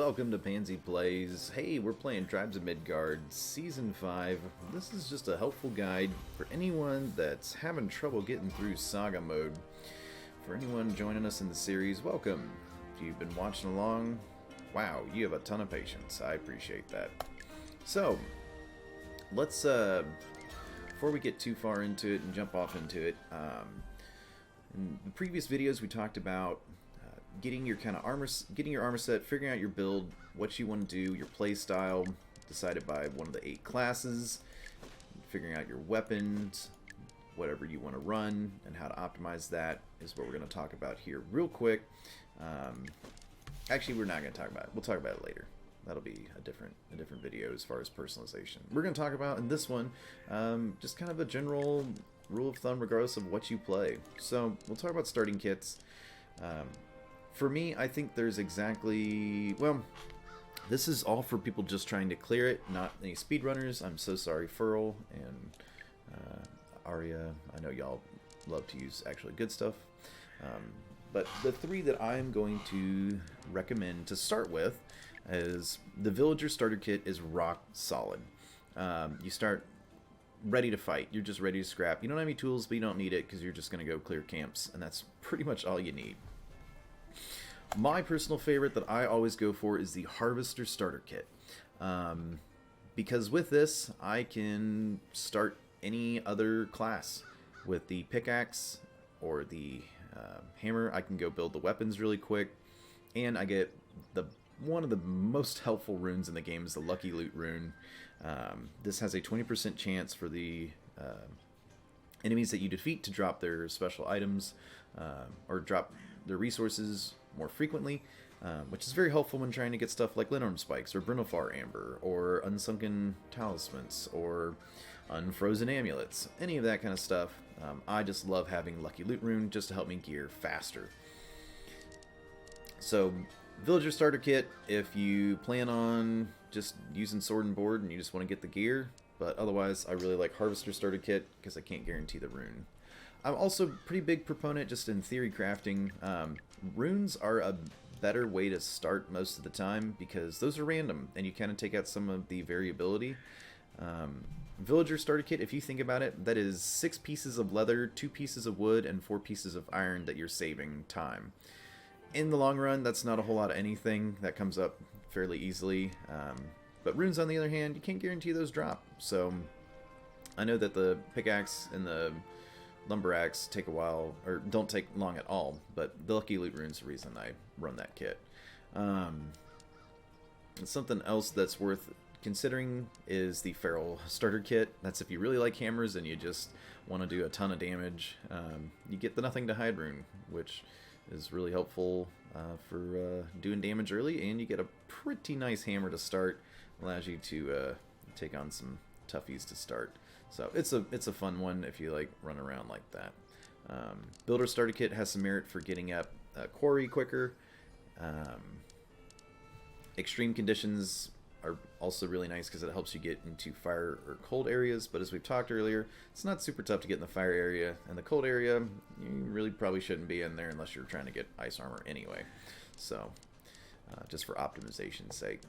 welcome to Pansy Plays. Hey, we're playing Tribes of Midgard, Season 5. This is just a helpful guide for anyone that's having trouble getting through Saga mode. For anyone joining us in the series, welcome. If you've been watching along, wow, you have a ton of patience. I appreciate that. So, let's, before we get too far into it and jump off into it, in the previous videos we talked about getting your armor set, figuring out your build, what you want to do, your play style, decided by one of the 8 classes, figuring out your weapons, whatever you want to run, and how to optimize that is what we're going to talk about here real quick. Actually, we're not going to talk about it. We'll talk about it later. That'll be a different video as far as personalization. We're going to talk about in this one just kind of a general rule of thumb regardless of what you play. So we'll talk about starting kits. For me, I think there's exactly, well, this is all for people just trying to clear it, not any speedrunners. I'm so sorry, Furl and Arya. I know y'all love to use actually good stuff. But the 3 that I'm going to recommend to start with is the Villager Starter Kit is rock solid. You start ready to fight. You're just ready to scrap. You don't have any tools, but you don't need it because you're just going to go clear camps, and that's pretty much all you need. My personal favorite that I always go for is the Harvester Starter Kit. Because with this, I can start any other class. With the pickaxe or the hammer, I can go build the weapons really quick, and I get one of the most helpful runes in the game is the Lucky Loot rune. This has a 20% chance for the enemies that you defeat to drop their special items or drop their resources more frequently, which is very helpful when trying to get stuff like Linnorm Spikes or Brunelfar Amber or Unsunken Talismans or Unfrozen Amulets, any of that kind of stuff. I just love having Lucky Loot Rune just to help me gear faster. So, Villager Starter Kit, if you plan on just using Sword and Board and you just want to get the gear, but otherwise I really like Harvester Starter Kit because I can't guarantee the rune. I'm also a pretty big proponent just in theory crafting. Runes are a better way to start most of the time because those are random and you kind of take out some of the variability. Villager Starter Kit, if you think about it, that is 6 pieces of leather, 2 pieces of wood, and 4 pieces of iron that you're saving time. In the long run, that's not a whole lot of anything. That comes up fairly easily. But runes, on the other hand, you can't guarantee those drop. So I know that the pickaxe and the lumber axe take a while, or don't take long at all, but the Lucky Loot rune's the reason I run that kit. Something else that's worth considering is the Feral Starter Kit. That's if you really like hammers and you just want to do a ton of damage. You get the Nothing to Hide rune, which is really helpful for doing damage early, and you get a pretty nice hammer to start. Allows you to take on some toughies to start. So it's a fun one if you like run around like that. Builder Starter Kit has some merit for getting up quarry quicker. Extreme conditions are also really nice because it helps you get into fire or cold areas, but as we've talked earlier, it's not super tough to get in the fire area. And the cold area, you really probably shouldn't be in there unless you're trying to get ice armor anyway. So just for optimization's sake.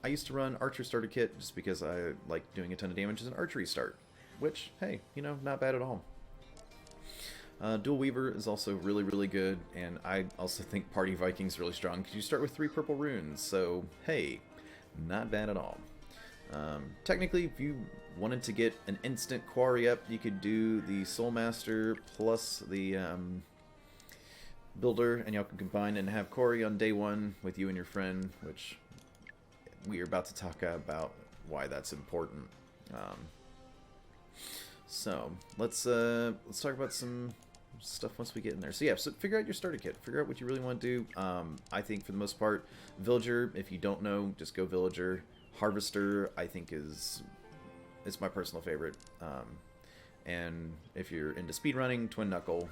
I used to run Archer Starter Kit just because I like doing a ton of damage as an archery start, which, hey, you know, not bad at all. Dual Weaver is also really, really good, and I also think Party Viking's really strong because you start with 3 purple runes, so hey, not bad at all. Technically, if you wanted to get an instant quarry up, you could do the Soul Master plus the Builder, and y'all can combine and have quarry on day 1 with you and your friend, which we are about to talk about why that's important. So let's talk about some stuff once we get in there. So yeah, so figure out your starter kit. Figure out what you really want to do. I think for the most part, Villager, if you don't know, just go Villager. Harvester, I think it's my personal favorite. And if you're into speedrunning, Twin Knuckle,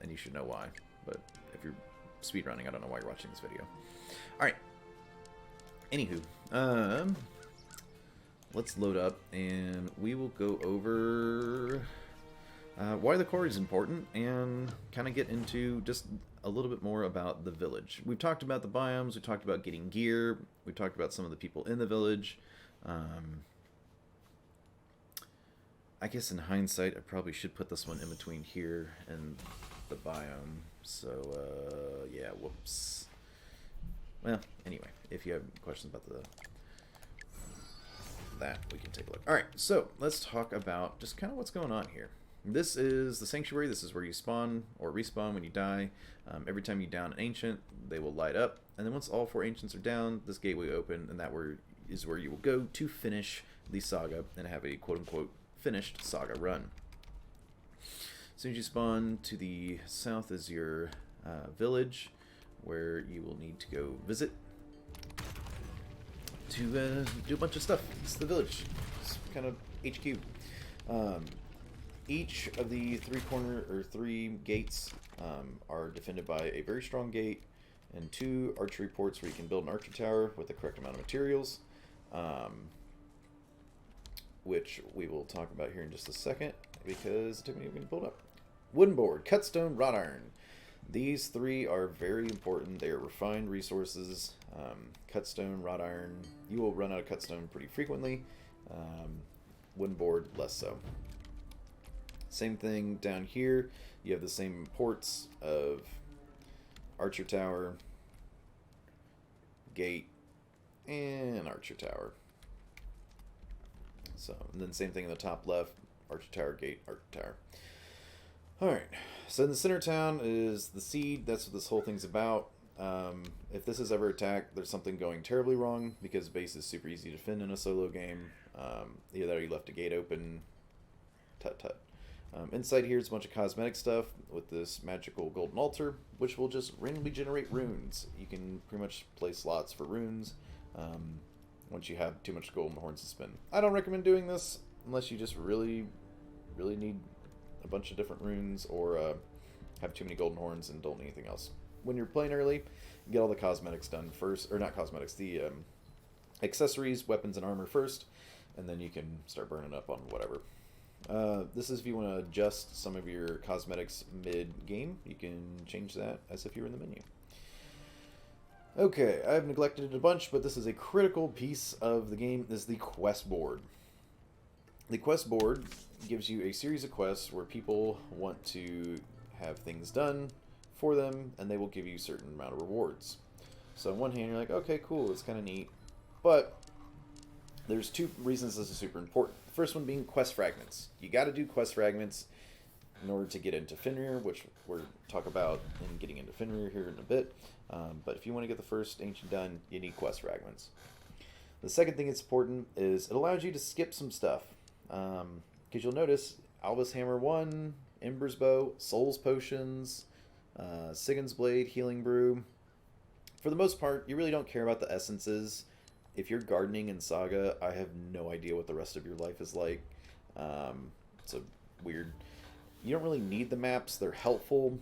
and you should know why. But if you're speedrunning, I don't know why you're watching this video. Alright. Anywho, let's load up, and we will go over why the core is important, and kind of get into just a little bit more about the village. We've talked about the biomes, we talked about getting gear, we talked about some of the people in the village. I guess in hindsight, I probably should put this one in between here and the biome. So, yeah, whoops. Well, anyway, if you have questions about that, we can take a look. Alright, so let's talk about just kind of what's going on here. This is the Sanctuary. This is where you spawn or respawn when you die. Every time you down an Ancient, they will light up. And then once all 4 Ancients are down, this gateway will open, and that is where you will go to finish the saga and have a quote-unquote finished saga run. As soon as you spawn, to the south is your village, where you will need to go visit to do a bunch of stuff. It's the village. It's kind of HQ. Each of the 3 gates are defended by a very strong gate and 2 archery ports where you can build an archer tower with the correct amount of materials, which we will talk about here in just a second because it took me a minute to build up. Wooden board, cut stone, wrought iron. These 3 are very important. They are refined resources. Cut stone, wrought iron. You will run out of cut stone pretty frequently. Wooden board, less so. Same thing down here. You have the same ports of archer tower, gate, and archer tower. So, and then same thing in the top left, archer tower, gate, archer tower. Alright, so in the center town is the seed. That's what this whole thing's about. If this is ever attacked, there's something going terribly wrong because base is super easy to defend in a solo game. Either you left a gate open, tut-tut. Inside here is a bunch of cosmetic stuff with this magical golden altar, which will just randomly generate runes. You can pretty much play slots for runes once you have too much golden horns to spin. I don't recommend doing this unless you just really need a bunch of different runes or have too many golden horns and don't need anything else. When you're playing early, get all the cosmetics done first, or not cosmetics, the accessories, weapons, and armor first, and then you can start burning up on whatever. This is if you want to adjust some of your cosmetics mid-game. You can change that as if you were in the menu. Okay, I've neglected it a bunch, but this is a critical piece of the game. This is the quest board. The quest board gives you a series of quests where people want to have things done for them, and they will give you a certain amount of rewards. So on one hand, you're like, okay, cool, it's kind of neat. But there's 2 reasons this is super important. The first one being quest fragments. You got to do quest fragments in order to get into Fenrir, which we'll talk about in getting into Fenrir here in a bit. But if you want to get the first Ancient done, you need quest fragments. The second thing that's important is it allows you to skip some stuff. Because you'll notice Alva's Hammer 1, Ember's Bow, Soul's Potions, Sigyn's Blade, Healing Brew. For the most part, you really don't care about the essences. If you're gardening in Saga, I have no idea what the rest of your life is like. It's a weird... You don't really need the maps. They're helpful.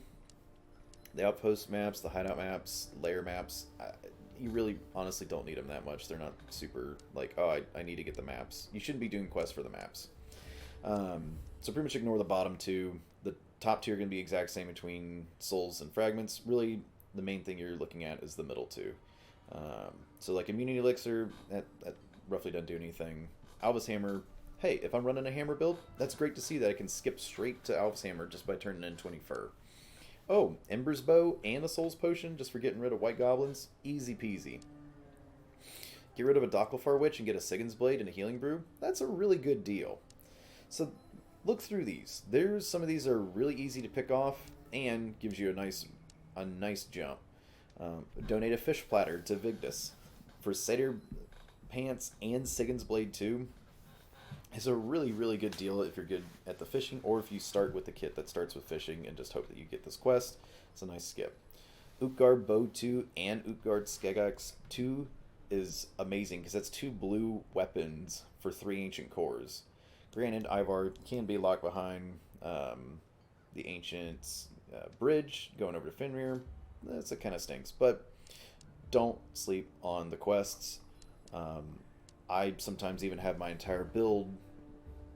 The outpost maps, the hideout maps, lair maps, you really honestly don't need them that much. They're not super like, oh, I need to get the maps. You shouldn't be doing quests for the maps. So pretty much ignore the bottom 2. The top 2 are going to be exact same between souls and fragments. Really, the main thing you're looking at is the middle 2. So like Immunity Elixir, that roughly doesn't do anything. Alva's Hammer, hey, if I'm running a hammer build, that's great to see that I can skip straight to Alva's Hammer just by turning in 20 fur. Oh, Ember's Bow and a Soul's Potion just for getting rid of White Goblins? Easy peasy. Get rid of a Docklefar Witch and get a Sigyn's Blade and a Healing Brew? That's a really good deal. So look through these. Some of these are really easy to pick off and gives you a nice jump. Donate a fish platter to Vigdis. For Satyr Pants and Sigyn's Blade 2, it's a really, really good deal if you're good at the fishing, or if you start with the kit that starts with fishing and just hope that you get this quest. It's a nice skip. Utgard Bow 2 and Utgard Skegax 2 is amazing because that's 2 blue weapons for 3 ancient cores. Granted, Ivar can be locked behind the Ancient's bridge going over to Fenrir. It kind of stinks, but don't sleep on the quests. I sometimes even have my entire build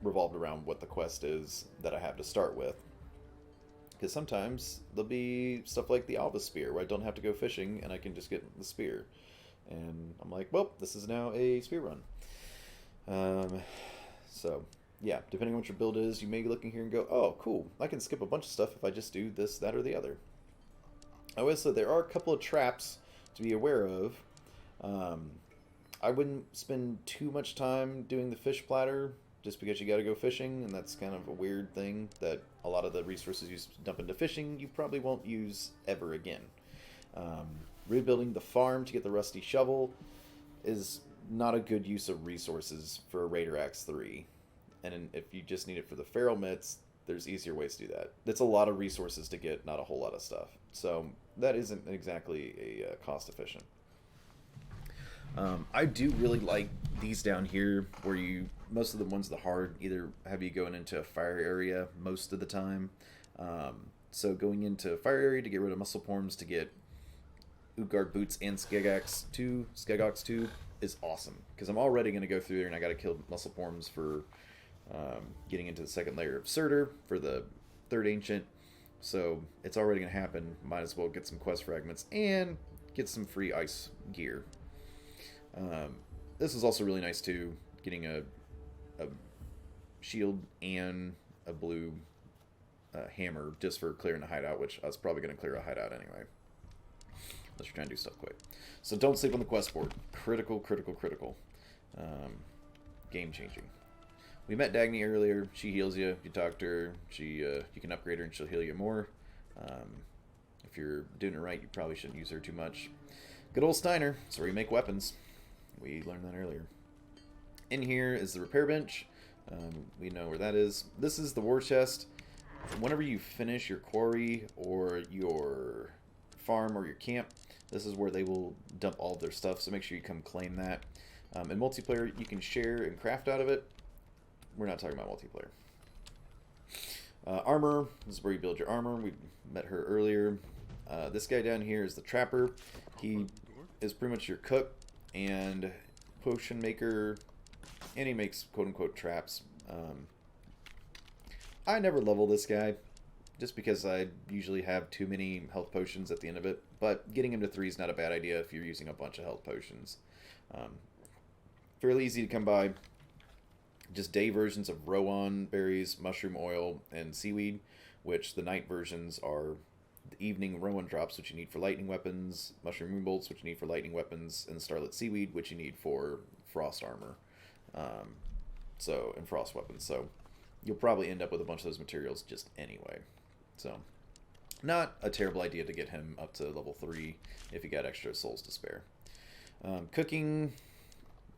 revolved around what the quest is that I have to start with. Because sometimes there'll be stuff like the Alva Spear, where I don't have to go fishing, and I can just get the spear. And I'm like, well, this is now a spear run. So, yeah, depending on what your build is, you may be looking here and go, oh, cool, I can skip a bunch of stuff if I just do this, that, or the other. I will say there are a couple of traps to be aware of. I wouldn't spend too much time doing the fish platter just because you got to go fishing, and that's kind of a weird thing that a lot of the resources you dump into fishing you probably won't use ever again. Rebuilding the farm to get the rusty shovel is not a good use of resources for a Raider Axe 3. And if you just need it for the feral mitts, there's easier ways to do that. It's a lot of resources to get, not a whole lot of stuff. So that isn't exactly a cost efficient. I do really like these down here where most of the ones that hard either have you going into a fire area most of the time. So going into a fire area to get rid of muscle porms to get Utgard boots and Skegox 2 is awesome. Because I'm already going to go through there and I got to kill muscle porms for getting into the second layer of Surtur for the third ancient. So it's already going to happen. Might as well get some quest fragments and get some free ice gear. This is also really nice too, getting a shield and a blue hammer just for clearing the hideout, which I was probably going to clear a hideout anyway. Unless you're trying to do stuff quick. So don't sleep on the quest board. Critical, critical, critical. Game changing. We met Dagny earlier. She heals you. You talk to her. You can upgrade her and she'll heal you more. If you're doing it right, you probably shouldn't use her too much. Good old Steiner. It's where you make weapons. We learned that earlier. In here is the repair bench. We know where that is. This is the war chest. Whenever you finish your quarry or your farm or your camp, this is where they will dump all of their stuff, so make sure you come claim that. In multiplayer, you can share and craft out of it. We're not talking about multiplayer. Armor. This is where you build your armor. We met her earlier. This guy down here is the trapper. He is pretty much your cook and potion maker, and he makes quote-unquote traps. I never level this guy just because I usually have too many health potions at the end of it, but getting him to 3 is not a bad idea if you're using a bunch of health potions. Fairly easy to come by. Just day versions of Rowan berries, mushroom oil, and seaweed, which the night versions are the evening Rowan drops, which you need for lightning weapons, mushroom moon bolts, which you need for lightning weapons, and starlit seaweed, which you need for frost armor, and frost weapons. So you'll probably end up with a bunch of those materials just anyway. So not a terrible idea to get him up to level 3 if you got extra souls to spare. Cooking,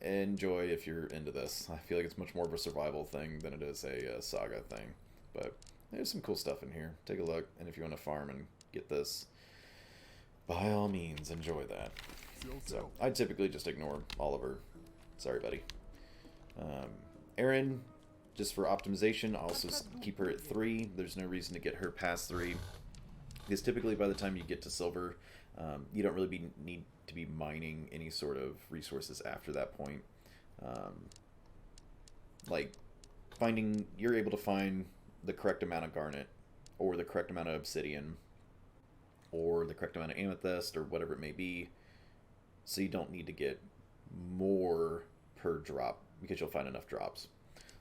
enjoy if you're into this. I feel like it's much more of a survival thing than it is a saga thing, but there's some cool stuff in here. Take a look, and if you want to farm and get this, by all means, enjoy that. So I typically just ignore Oliver. Sorry, buddy. Erin, just for optimization, I'll also keep her at 3. There's no reason to get her past 3, because typically by the time you get to silver, you don't really need to be mining any sort of resources after that point. Like you're able to find the correct amount of garnet, or the correct amount of obsidian, or the correct amount of amethyst, or whatever it may be, so you don't need to get more per drop, because you'll find enough drops.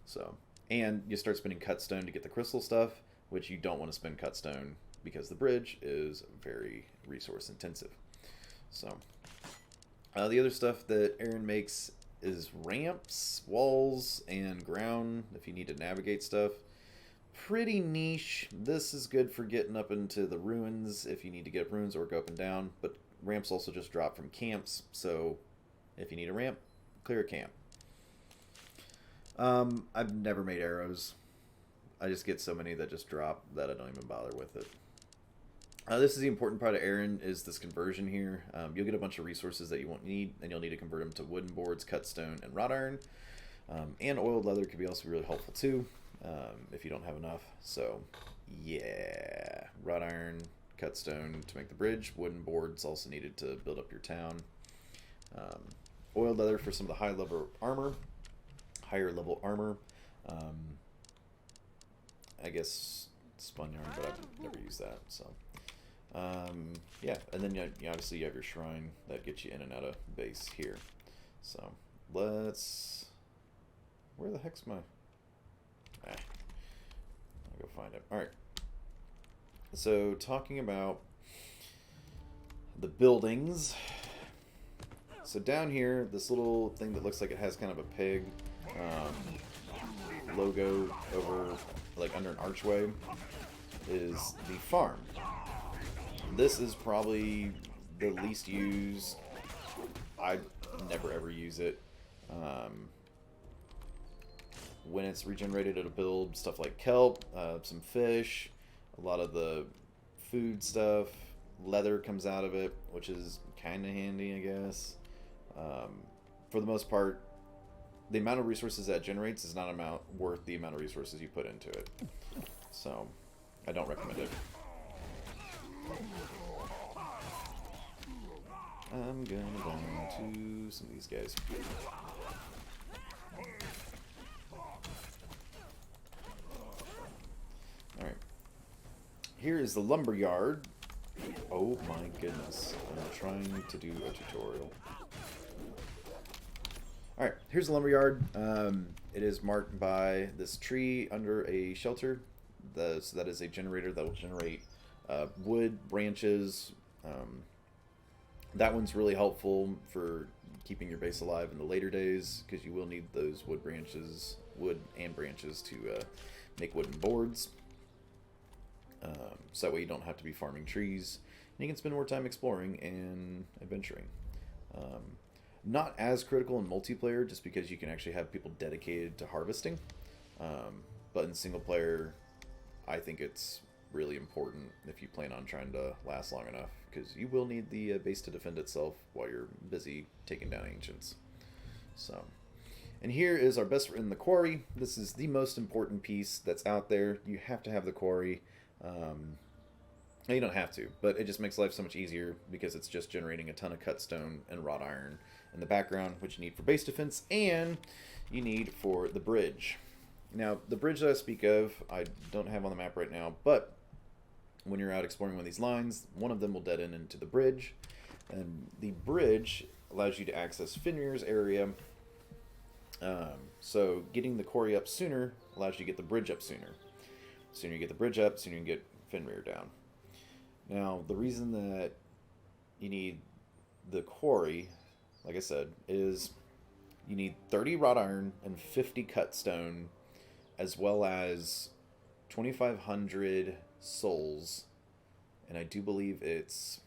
So, and you start spending cutstone to get the crystal stuff, which you don't want to spend cutstone because the bridge is very resource intensive. So the other stuff that Erin makes is ramps, walls, and ground if you need to navigate stuff. Pretty niche. This is good for getting up into the ruins if you need to get up ruins or go up and down, but ramps also just drop from camps, so if you need a ramp, clear a camp. I've never made arrows. I just get so many that just drop that I don't even bother with it. This is the important part of Erin, is this conversion here. You'll get a bunch of resources that you won't need, and you'll need to convert them to wooden boards, cut stone, and wrought iron. And oiled leather could be also really helpful too, if you don't have enough. So, yeah. Wrought iron, cut stone to make the bridge. Wooden boards also needed to build up your town. Oiled leather for some of the higher level armor. I guess spun yarn, but I've never used that. So, yeah, and then obviously you have your shrine that gets you in and out of base here. So let's. Where the heck's my? I'll go find it. All right. So talking about the buildings. So down here, this little thing that looks like it has kind of a pig logo over, like under an archway, is the farm. This is probably the least used. I never ever use it. When it's regenerated, it'll build stuff like kelp, some fish, a lot of the food stuff. Leather comes out of it, which is kind of handy, I guess. For the most part, the amount of resources that it generates is not worth the amount of resources you put into it. So, I don't recommend it. I'm gonna down to some of these guys. Alright. Here is the lumber yard. Oh my goodness. I'm trying to do a tutorial. Alright, here's the lumber yard. It is marked by this tree under a shelter. So that is a generator that will generate wood, branches. That one's really helpful for keeping your base alive in the later days, because you will need those wood and branches to make wooden boards. So that way you don't have to be farming trees, and you can spend more time exploring and adventuring. Not as critical in multiplayer, just because you can actually have people dedicated to harvesting. But in single player, I think it's really important if you plan on trying to last long enough, because you will need the base to defend itself while you're busy taking down ancients. So, and here is our best friend, the quarry. This is the most important piece that's out there. You have to have the quarry. You don't have to, but it just makes life so much easier, because it's just generating a ton of cut stone and wrought iron in the background, which you need for base defense, and you need for the bridge. Now, the bridge that I speak of, I don't have on the map right now, but when you're out exploring one of these lines, one of them will dead end into the bridge, and the bridge allows you to access Fenrir's area. So getting the quarry up sooner allows you to get the bridge up sooner. The sooner you get the bridge up, the sooner you can get Fenrir down. Now, the reason that you need the quarry, like I said, is you need 30 wrought iron and 50 cut stone, as well as 2,500 souls, and I do believe it's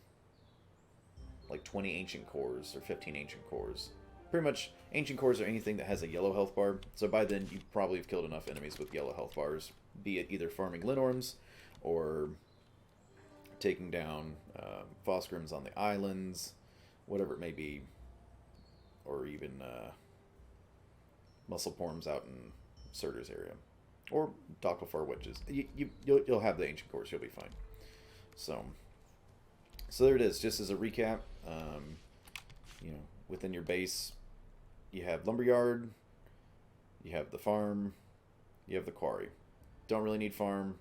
like 20 ancient cores or 15 ancient cores. Pretty much, ancient cores are anything that has a yellow health bar, so by then you probably have killed enough enemies with yellow health bars, be it either farming Linorms or taking down Fosgrims on the islands, whatever it may be, or even Muscleporms out in Surtur's area, or Docklefar witches. You'll have the ancient cores. You'll be fine. So there it is. Just as a recap, within your base, you have lumberyard, you have the farm, you have the quarry. Don't really need farm.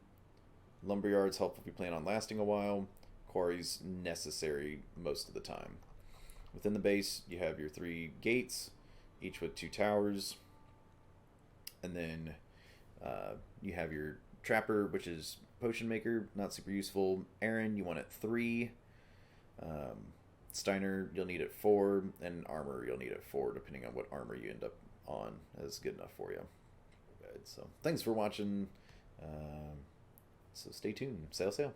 Lumberyard's helpful if you plan on lasting a while. Quarry's necessary most of the time. Within the base, you have your 3 gates, each with 2 towers. And then you have your trapper, which is potion maker, not super useful. Aaron, you want it 3. Steiner, you'll need it 4. And armor, you'll need it 4, depending on what armor you end up on is good enough for you. So thanks for watching. So stay tuned. Sail, sail.